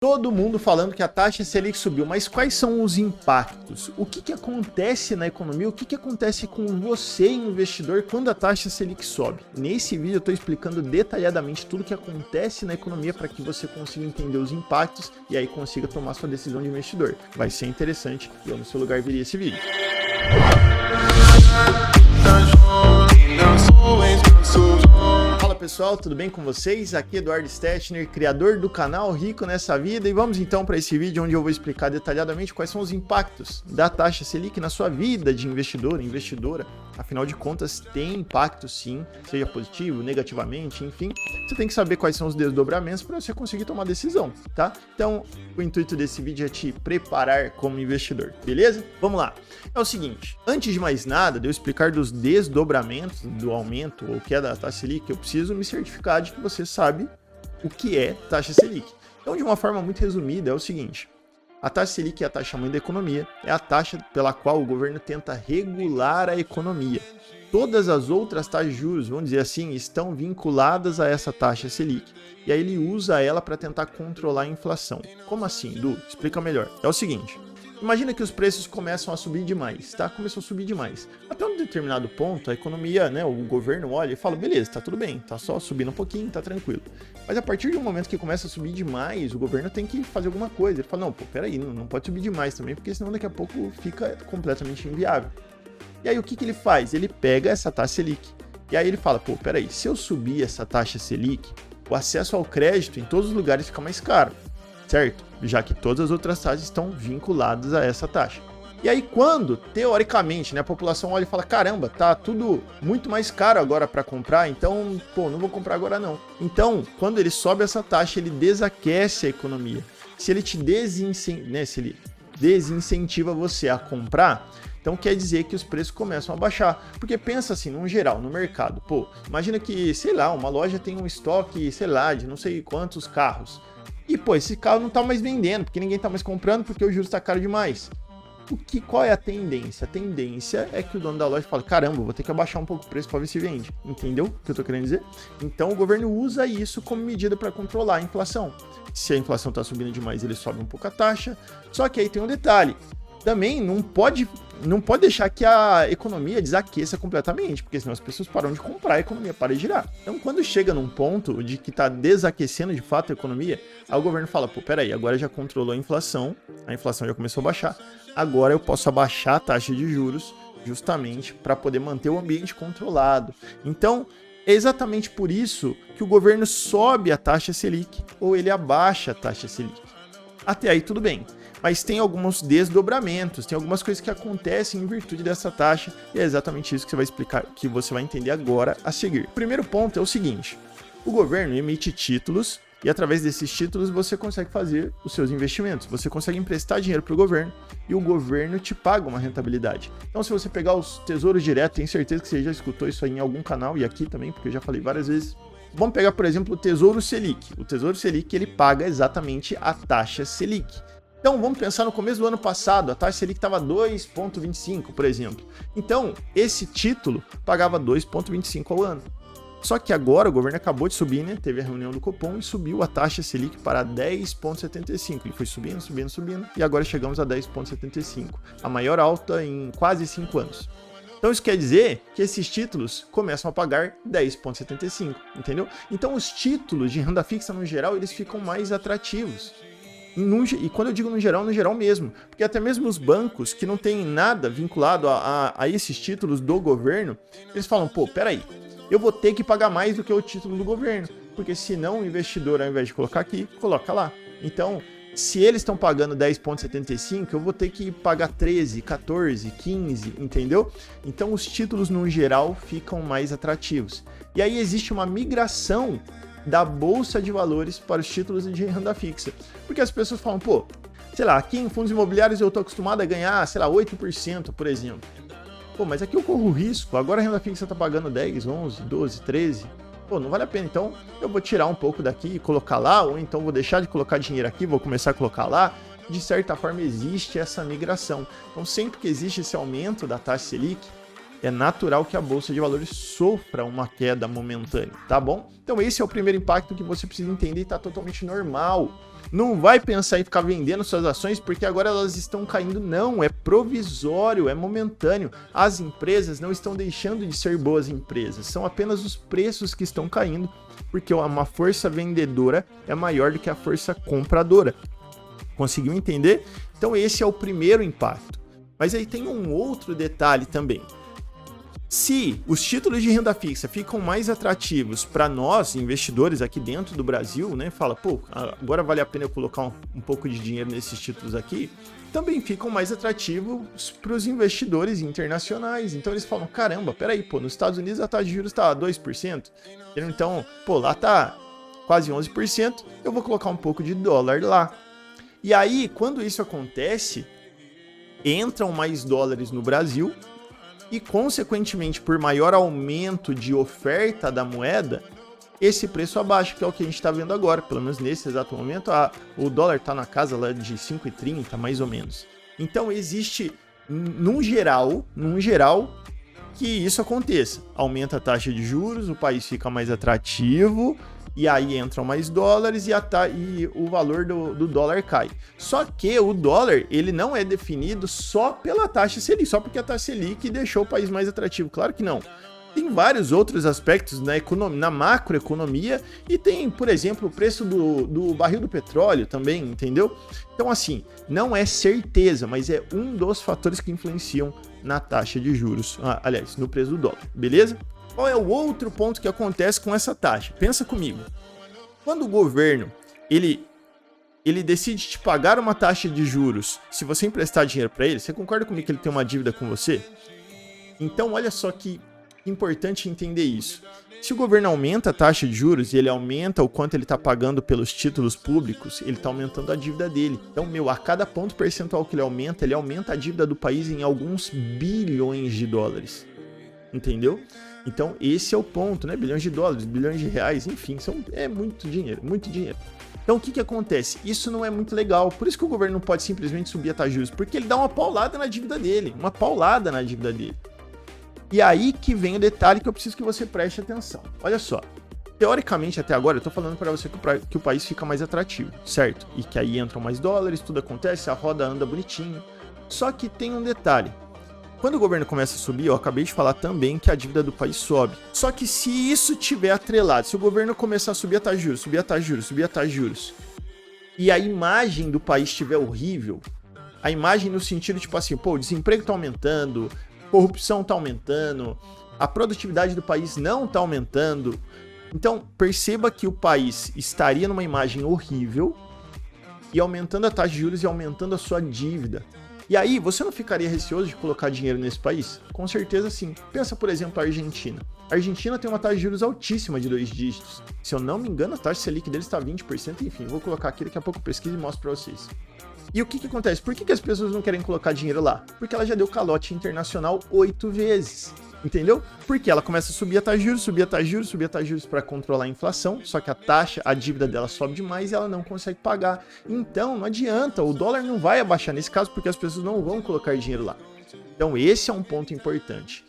Todo mundo falando que a taxa Selic subiu, mas quais são os impactos? O que acontece na economia? O que acontece com você, investidor, quando a taxa Selic sobe? Nesse vídeo eu estou explicando detalhadamente tudo o que acontece na economia para que você consiga entender os impactos e aí consiga tomar sua decisão de investidor. Vai ser interessante e eu no seu lugar veria esse vídeo. Fala pessoal, tudo bem com vocês? Aqui é Eduardo Stetner, criador do canal Rico Nessa Vida, e vamos então para esse vídeo onde eu vou explicar detalhadamente quais são os impactos da taxa Selic na sua vida de investidor, investidora. Afinal de contas, tem impacto sim, seja positivo, negativamente, enfim. Você tem que saber quais são os desdobramentos para você conseguir tomar decisão, tá? Então, o intuito desse vídeo é te preparar como investidor, beleza? Vamos lá. É o seguinte, antes de mais nada, de eu explicar dos desdobramentos do aumento ou queda da taxa Selic, eu preciso me certificar de que você sabe o que é taxa Selic. Então, de uma forma muito resumida, é o seguinte: a taxa Selic é a taxa-mãe da economia, é a taxa pela qual o governo tenta regular a economia. Todas as outras taxas de juros, vamos dizer assim, estão vinculadas a essa taxa Selic. E aí ele usa ela para tentar controlar a inflação. Como assim, Du? Explica melhor. É o seguinte: imagina que os preços começam a subir demais, tá? Começou a subir demais. Até um determinado ponto, a economia, né, o governo olha e fala, beleza, tá tudo bem, tá só subindo um pouquinho, tá tranquilo. Mas a partir de um momento que começa a subir demais, o governo tem que fazer alguma coisa. Ele fala, não, pô, peraí, não pode subir demais também, porque senão daqui a pouco fica completamente inviável. E aí o que ele faz? Ele pega essa taxa Selic, e aí ele fala, pô, peraí, se eu subir essa taxa Selic, o acesso ao crédito em todos os lugares fica mais caro, certo? Já que todas as outras taxas estão vinculadas a essa taxa. E aí quando, teoricamente, né, a população olha e fala, caramba, tá tudo muito mais caro agora para comprar, então, pô, não vou comprar agora não. Então, quando ele sobe essa taxa, ele desaquece a economia. Se ele te desincentiva você a comprar, então quer dizer que os preços começam a baixar. Porque pensa assim, no geral, no mercado, pô, imagina que, sei lá, uma loja tem um estoque, sei lá, de não sei quantos carros. E, pô, esse carro não tá mais vendendo, porque ninguém tá mais comprando, porque o juros tá caro demais. Qual é a tendência? A tendência é que o dono da loja fala, caramba, vou ter que abaixar um pouco o preço para ver se vende. Entendeu o que eu tô querendo dizer? Então o governo usa isso como medida para controlar a inflação. Se a inflação tá subindo demais, ele sobe um pouco a taxa. Só que aí tem um detalhe. Também não pode deixar que a economia desaqueça completamente, porque senão as pessoas param de comprar, a economia para de girar. Então, quando chega num ponto de que está desaquecendo de fato a economia, aí o governo fala, pô, peraí, agora já controlou a inflação já começou a baixar, agora eu posso abaixar a taxa de juros justamente para poder manter o ambiente controlado. Então, é exatamente por isso que o governo sobe a taxa Selic ou ele abaixa a taxa Selic. Até aí tudo bem. Mas tem alguns desdobramentos, tem algumas coisas que acontecem em virtude dessa taxa, e é exatamente isso que você vai explicar, que você vai entender agora a seguir. O primeiro ponto é o seguinte: o governo emite títulos, e através desses títulos você consegue fazer os seus investimentos. Você consegue emprestar dinheiro para o governo, e o governo te paga uma rentabilidade. Então, se você pegar os tesouros direto, tenho certeza que você já escutou isso aí em algum canal, e aqui também, porque eu já falei várias vezes. Vamos pegar, por exemplo, o Tesouro Selic. O Tesouro Selic, ele paga exatamente a taxa Selic. Então, vamos pensar no começo do ano passado, a taxa Selic estava 2,25, por exemplo. Então, esse título pagava 2,25 ao ano. Só que agora o governo acabou de subir, né? Teve a reunião do Copom e subiu a taxa Selic para 10,75. Ele foi subindo, e agora chegamos a 10,75. A maior alta em quase 5 anos. Então isso quer dizer que esses títulos começam a pagar 10,75, entendeu? Então os títulos de renda fixa no geral, eles ficam mais atrativos. E quando eu digo no geral mesmo, porque até mesmo os bancos que não tem nada vinculado a esses títulos do governo, eles falam, pô, peraí, eu vou ter que pagar mais do que o título do governo, porque senão o investidor, ao invés de colocar aqui, coloca lá. Então, se eles estão pagando 10,75, eu vou ter que pagar 13, 14, 15, entendeu? Então os títulos no geral ficam mais atrativos. E aí existe uma migração da bolsa de valores para os títulos de renda fixa. Porque as pessoas falam, pô, sei lá, aqui em fundos imobiliários eu estou acostumado a ganhar, sei lá, 8%, por exemplo. Pô, mas aqui eu corro risco, agora a renda fixa está pagando 10, 11, 12, 13. Pô, não vale a pena, então eu vou tirar um pouco daqui e colocar lá, ou então vou deixar de colocar dinheiro aqui, vou começar a colocar lá. De certa forma existe essa migração. Então sempre que existe esse aumento da taxa Selic, é natural que a bolsa de valores sofra uma queda momentânea, tá bom? Então esse é o primeiro impacto que você precisa entender e tá totalmente normal. Não vai pensar em ficar vendendo suas ações porque agora elas estão caindo. Não, é provisório, é momentâneo. As empresas não estão deixando de ser boas empresas, são apenas os preços que estão caindo, porque uma força vendedora é maior do que a força compradora. Conseguiu entender? Então esse é o primeiro impacto. Mas aí tem um outro detalhe também. Se os títulos de renda fixa ficam mais atrativos para nós, investidores aqui dentro do Brasil, né? Fala, pô, agora vale a pena eu colocar um pouco de dinheiro nesses títulos aqui, também ficam mais atrativos para os investidores internacionais. Então eles falam, caramba, peraí, pô, nos Estados Unidos a taxa de juros está a 2%, então, pô, lá tá quase 11%, eu vou colocar um pouco de dólar lá. E aí, quando isso acontece, entram mais dólares no Brasil, e, consequentemente, por maior aumento de oferta da moeda, esse preço abaixa, que é o que a gente está vendo agora. Pelo menos nesse exato momento, o dólar está na casa lá de 5,30, mais ou menos. Então, existe, num geral, que isso aconteça. Aumenta a taxa de juros, o país fica mais atrativo, e aí entram mais dólares e o valor do dólar cai. Só que o dólar, ele não é definido só pela taxa Selic, só porque a taxa Selic deixou o país mais atrativo. Claro que não. Tem vários outros aspectos na macroeconomia e tem, por exemplo, o preço do barril do petróleo também, entendeu? Então, assim, não é certeza, mas é um dos fatores que influenciam na taxa de juros, aliás, no preço do dólar, beleza? Qual é o outro ponto que acontece com essa taxa? Pensa comigo. Quando o governo ele decide te pagar uma taxa de juros, se você emprestar dinheiro para ele, você concorda comigo que ele tem uma dívida com você? Então, olha só que importante entender isso. Se o governo aumenta a taxa de juros e ele aumenta o quanto ele está pagando pelos títulos públicos, ele está aumentando a dívida dele. Então, a cada ponto percentual que ele aumenta a dívida do país em alguns bilhões de dólares. Entendeu? Então, esse é o ponto, né? Bilhões de dólares, bilhões de reais, enfim, é muito dinheiro, muito dinheiro. Então, o que acontece? Isso não é muito legal. Por isso que o governo não pode simplesmente subir a taxa de juros, porque ele dá uma paulada na dívida dele, E aí que vem o detalhe que eu preciso que você preste atenção. Olha só, teoricamente, até agora, eu tô falando para você que o país fica mais atrativo, certo? E que aí entram mais dólares, tudo acontece, a roda anda bonitinho. Só que tem um detalhe. Quando o governo começa a subir, eu acabei de falar também que a dívida do país sobe. Só que se isso tiver atrelado, se o governo começar a subir a taxa de juros, subir a taxa de juros, e a imagem do país estiver horrível, a imagem no sentido tipo assim, pô, o desemprego tá aumentando, corrupção tá aumentando, a produtividade do país não tá aumentando, então perceba que o país estaria numa imagem horrível e aumentando a taxa de juros e aumentando a sua dívida. E aí, você não ficaria receoso de colocar dinheiro nesse país? Com certeza sim. Pensa, por exemplo, a Argentina. A Argentina tem uma taxa de juros altíssima de 2 dígitos. Se eu não me engano, a taxa Selic deles está 20%. Enfim, vou colocar aqui, daqui a pouco eu pesquiso e mostro para vocês. E o que acontece? Por que as pessoas não querem colocar dinheiro lá? Porque ela já deu calote internacional 8 vezes. Entendeu? Porque ela começa a subir a taxa de juros para controlar a inflação, só que a dívida dela sobe demais e ela não consegue pagar. Então, não adianta, o dólar não vai abaixar nesse caso porque as pessoas não vão colocar dinheiro lá. Então, esse é um ponto importante.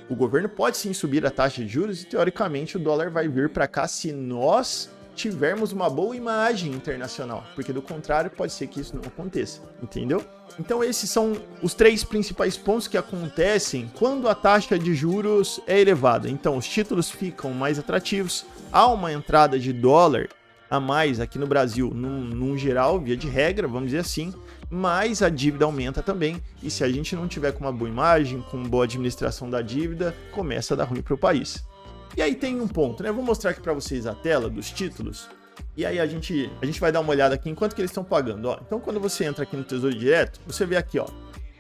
O governo pode sim subir a taxa de juros e, teoricamente, o dólar vai vir para cá se nós tivermos uma boa imagem internacional, porque do contrário pode ser que isso não aconteça, entendeu? Então esses são os 3 principais pontos que acontecem quando a taxa de juros é elevada. Então os títulos ficam mais atrativos, há uma entrada de dólar a mais aqui no Brasil, num geral, via de regra, vamos dizer assim, mas a dívida aumenta também, e se a gente não tiver com uma boa imagem, com boa administração da dívida, começa a dar ruim para o país. E aí tem um ponto, né? Eu vou mostrar aqui para vocês a tela dos títulos. E aí a gente vai dar uma olhada aqui em quanto que eles estão pagando. Ó, então quando você entra aqui no Tesouro Direto, você vê aqui, ó,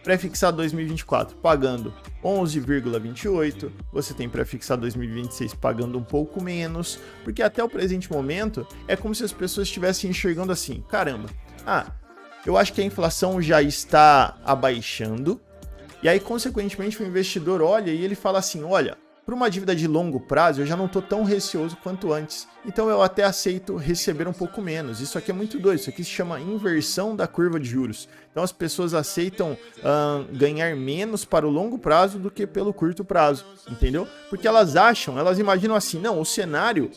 pré-fixado 2024 pagando 11,28. Você tem pré-fixado 2026 pagando um pouco menos. Porque até o presente momento é como se as pessoas estivessem enxergando assim, caramba, eu acho que a inflação já está abaixando. E aí, consequentemente, o investidor olha e ele fala assim, olha, para uma dívida de longo prazo, eu já não estou tão receoso quanto antes. Então, eu até aceito receber um pouco menos. Isso aqui é muito doido. Isso aqui se chama inversão da curva de juros. Então, as pessoas aceitam ganhar menos para o longo prazo do que pelo curto prazo. Entendeu? Porque elas imaginam assim, não, o cenário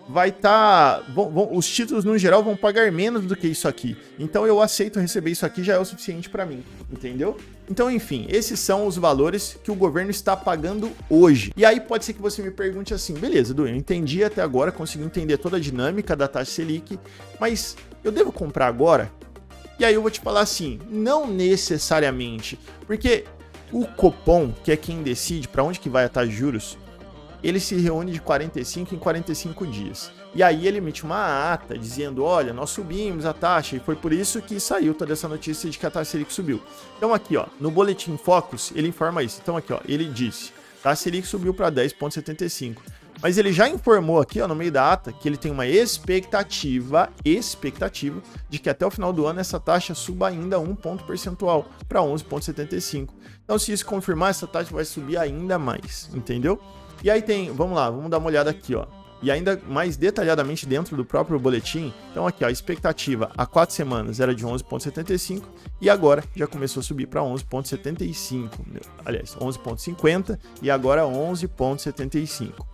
vai estar... os títulos, no geral, vão pagar menos do que isso aqui. Então eu aceito receber isso aqui, já é o suficiente para mim, entendeu? Então, enfim, esses são os valores que o governo está pagando hoje. E aí pode ser que você me pergunte assim, beleza, Edu, eu entendi até agora, consegui entender toda a dinâmica da taxa Selic, mas eu devo comprar agora? E aí eu vou te falar assim, não necessariamente, porque o Copom, que é quem decide para onde que vai a taxa de juros, ele se reúne de 45 em 45 dias. E aí ele emite uma ata dizendo, olha, nós subimos a taxa, e foi por isso que saiu toda essa notícia de que a taxa Selic subiu. Então aqui, ó, no Boletim Focus, ele informa isso. Então aqui, ó, ele disse, a taxa Selic subiu para 10,75. Mas ele já informou aqui, ó, no meio da ata, que ele tem uma expectativa de que até o final do ano essa taxa suba ainda 1 ponto percentual para 11,75. Então, se isso confirmar, essa taxa vai subir ainda mais, entendeu? E aí tem, vamos lá, vamos dar uma olhada aqui, ó. E ainda mais detalhadamente dentro do próprio boletim. Então aqui, ó, a expectativa há 4 semanas era de 11,75 e agora já começou a subir para 11,75. Aliás, 11,50 e agora 11,75.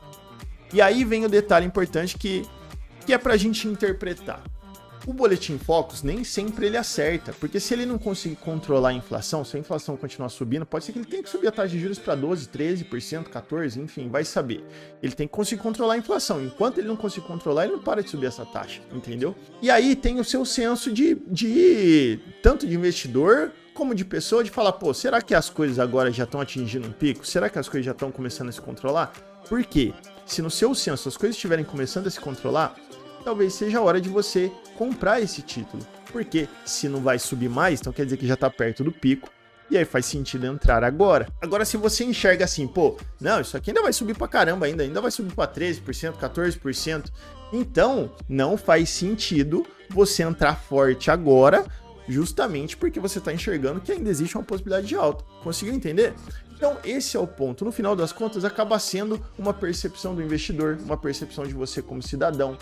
E aí vem o detalhe importante que é para a gente interpretar. O Boletim Focus nem sempre ele acerta, porque se ele não conseguir controlar a inflação, se a inflação continuar subindo, pode ser que ele tenha que subir a taxa de juros para 12%, 13%, 14%, enfim, vai saber. Ele tem que conseguir controlar a inflação. Enquanto ele não conseguir controlar, ele não para de subir essa taxa, entendeu? E aí tem o seu senso de tanto de investidor como de pessoa, de falar, pô, será que as coisas agora já estão atingindo um pico? Será que as coisas já estão começando a se controlar? Por quê? Se no seu senso as coisas estiverem começando a se controlar, talvez seja a hora de você comprar esse título. Porque se não vai subir mais, então quer dizer que já está perto do pico. E aí faz sentido entrar agora. Agora, se você enxerga assim, pô, não, isso aqui ainda vai subir pra caramba ainda vai subir pra 13%, 14%. Então, não faz sentido você entrar forte agora, justamente porque você está enxergando que ainda existe uma possibilidade de alta. Conseguiu entender? Então, esse é o ponto. No final das contas, acaba sendo uma percepção do investidor, uma percepção de você como cidadão,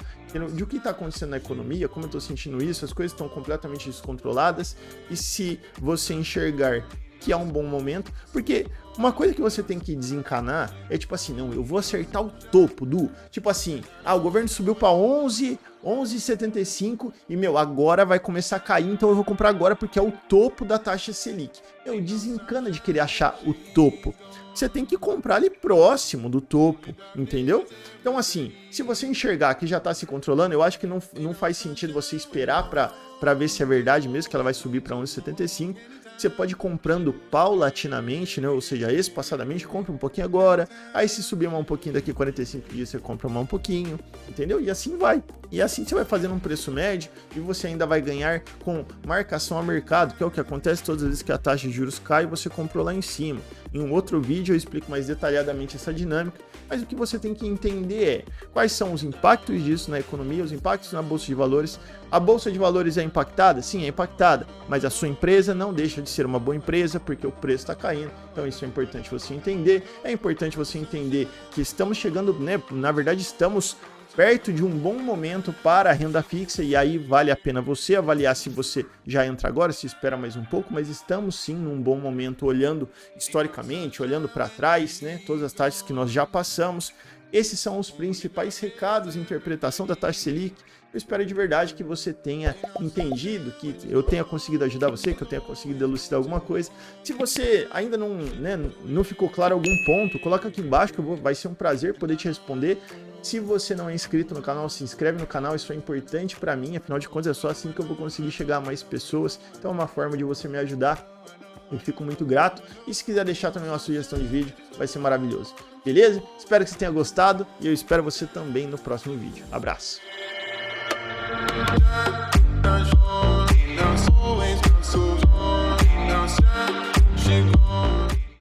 de o que está acontecendo na economia, como eu estou sentindo isso, as coisas estão completamente descontroladas, e se você enxergar que é um bom momento, porque uma coisa que você tem que desencanar é tipo assim, não, eu vou acertar o topo do, tipo assim, o governo subiu para 11,75 e, agora vai começar a cair, então eu vou comprar agora porque é o topo da taxa Selic. Desencana de querer achar o topo. Você tem que comprar ali próximo do topo, entendeu? Então, assim, se você enxergar que já está se controlando, eu acho que não faz sentido você esperar para ver se é verdade mesmo que ela vai subir para 11,75. Você pode ir comprando paulatinamente, né? Ou seja, espaçadamente, compra um pouquinho agora, aí se subir mais um pouquinho daqui 45 dias, você compra mais um pouquinho, entendeu? E assim vai. E assim você vai fazendo um preço médio e você ainda vai ganhar com marcação a mercado, que é o que acontece todas as vezes que a taxa de juros cai e você comprou lá em cima. Em um outro vídeo eu explico mais detalhadamente essa dinâmica, mas o que você tem que entender é quais são os impactos disso na economia, os impactos na Bolsa de Valores. A Bolsa de Valores é impactada? Sim, é impactada, mas a sua empresa não deixa de ser uma boa empresa porque o preço está caindo, então isso é importante você entender. É importante você entender que estamos chegando, né, na verdade estamos perto de um bom momento para a renda fixa, e aí vale a pena você avaliar se você já entra agora, se espera mais um pouco, mas estamos sim num bom momento, olhando historicamente, olhando para trás, né, todas as taxas que nós já passamos. Esses são os principais recados de interpretação da taxa Selic. Eu espero de verdade que você tenha entendido, que eu tenha conseguido ajudar você, que eu tenha conseguido elucidar alguma coisa. Se você ainda não ficou claro algum ponto, coloca aqui embaixo que vai ser um prazer poder te responder. Se você não é inscrito no canal, se inscreve no canal, isso é importante para mim, afinal de contas é só assim que eu vou conseguir chegar a mais pessoas. Então é uma forma de você me ajudar. Eu fico muito grato. E se quiser deixar também uma sugestão de vídeo, vai ser maravilhoso. Beleza? Espero que você tenha gostado e eu espero você também no próximo vídeo. Abraço!